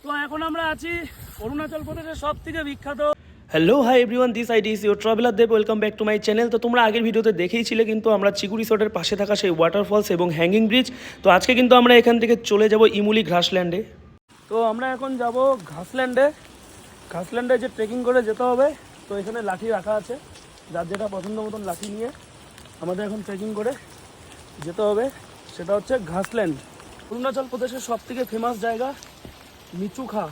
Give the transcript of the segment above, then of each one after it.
তো এখন আমরা আছি অরুণাচল প্রদেশের সবথেকে বিখ্যাত। Hello hi everyone, this ID is your traveller Dev. Welcome back to my channel. তো তোমরা আগের ভিডিওতে দেখেইছিলে কিন্তু আমরা চিকু রিসোর্টের পাশে থাকা সেই ওয়াটারফলস এবং হ্যাঙ্গিং ব্রিজ। তো আজকে কিন্তু আমরা এখান থেকে চলে যাব ইমুলি ঘাসল্যান্ডে। তো আমরা এখন যাব ঘাসল্যান্ডে যে ট্রেকিং করে যেতে হবে। তো এখানে লাঠি রাখা আছে, যার যেটা পছন্দ মতন লাঠি নিয়ে আমাদের এখন ট্রেকিং করে যেতে হবে। সেটা হচ্ছে ঘাসল্যান্ড, অরুণাচল প্রদেশের সবথেকে ফেমাস জায়গা মিচুখা।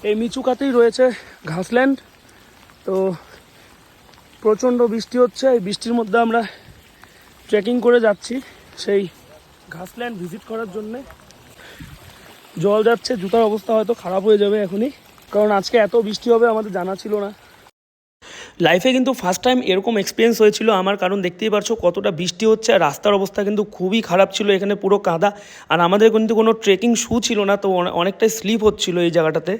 এই মিচুখাতেই রয়েছে ঘাসল্যান্ড। তো প্রচণ্ড বৃষ্টি হচ্ছে, এই বৃষ্টির মধ্যে আমরা ট্রেকিং করে যাচ্ছি সেই ঘাসল্যান্ড ভিজিট করার জন্যে। জল যাচ্ছে, জুতার অবস্থা হয়তো খারাপ হয়ে যাবে এখনই, কারণ আজকে এত বৃষ্টি হবে আমাদের জানা ছিল না। লাইফে কিন্তু ফার্স্ট টাইম এরকম এক্সপিরিয়েন্স হয়েছিল আমার, কারণ দেখতেই পারছো কতটা বৃষ্টি হচ্ছে আর রাস্তার অবস্থা কিন্তু খুবই খারাপ ছিল, এখানে পুরো কাদা। আর আমাদের কিন্তু কোনো ট্রেকিং শ্যু ছিল না, তো অনেকটাই স্লিপ হচ্ছিল এই জায়গাটাতে।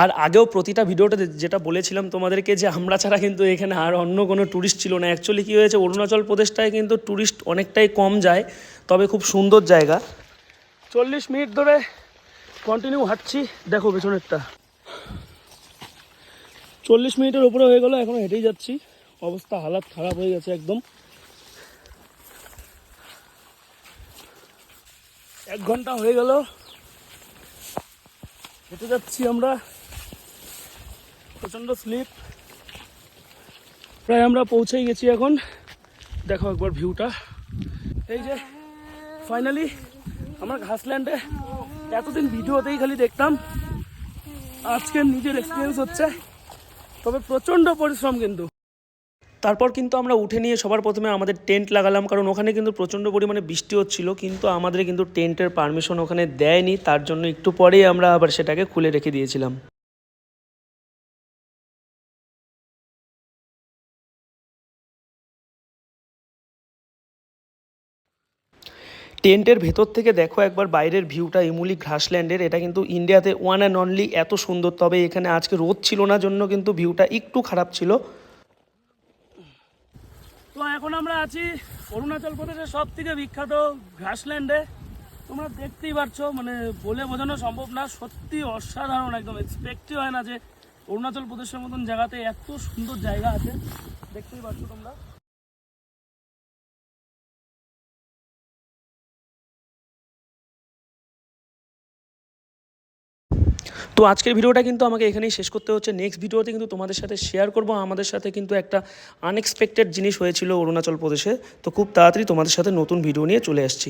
আর আগেও প্রতিটা ভিডিওতে যেটা বলেছিলাম তোমাদেরকে যে আমরা ছাড়া কিন্তু এখানে আর অন্য কোনো ট্যুরিস্ট ছিল না। অ্যাকচুয়ালি কী হয়েছে, অরুণাচল প্রদেশটায় কিন্তু ট্যুরিস্ট অনেকটাই কম যায়, তবে খুব সুন্দর জায়গা। 40 মিনিট ধরে কন্টিনিউ হাঁটছি, দেখো পেছনেরটা 40 মিনিটের উপরে হয়ে গেল, এখনো হেঁটেই যাচ্ছি। অবস্থা হালাত খারাপ হয়ে গেছে একদম। 1 ঘন্টা হয়ে গেল হেঁটে যাচ্ছি আমরা, প্রচণ্ড স্লিপ। প্রায় আমরা পৌঁছেই গেছি এখন। দেখো একবার ভিউটা, এই যে ফাইনালি আমরা ঘাসল্যান্ডে। এতদিন ভিডিওতেই খালি দেখতাম, আজকে নিজের এক্সপিরিয়েন্স হচ্ছে। তবে প্রচণ্ড পরিশ্রম কিন্তু। তারপর কিন্তু আমরা উঠে নিয়ে সবার প্রথমে আমাদের টেন্ট লাগালাম, কারণ ওখানে কিন্তু প্রচণ্ড পরিমাণে বৃষ্টি হচ্ছিল, কিন্তু আমাদের কিন্তু টেন্টের পারমিশন ওখানে দেয়নি। তার জন্য একটু পরেই আমরা আবার সেটাকে খুলে রেখে দিয়েছিলাম। টেন্টের ভেতর থেকে দেখো একবার বাইরের ভিউটা ইমুলি ঘাসল্যান্ডের। এটা কিন্তু ইন্ডিয়াতে ওয়ান অ্যান্ড অনলি এত সুন্দর। তবে এখানে আজকে রোদ ছিল না জন্য কিন্তু ভিউটা একটু খারাপ ছিল। তো এখন আমরা আছি অরুণাচল প্রদেশের সবথেকে বিখ্যাত ঘাসল্যান্ডে। তোমরা দেখতেই পারছো, মানে বলে বোঝানো সম্ভব না, সত্যি অসাধারণ। একদম এক্সপেক্টই হয় না যে অরুণাচল প্রদেশের মতন জায়গাতে এত সুন্দর জায়গা আছে। দেখতেই পাচ্ছ তোমরা। তো আজকের ভিডিওটা কিন্তু আমাকে এখানেই শেষ করতে হচ্ছে। নেক্সট ভিডিওতে কিন্তু তোমাদের সাথে শেয়ার করব আমাদের সাথে কিন্তু একটা আনএক্সপেক্টেড জিনিস হয়েছিল অরুণাচল প্রদেশে। তো খুব তাড়াতাড়ি তোমাদের সাথে নতুন ভিডিও নিয়ে চলে আসছি।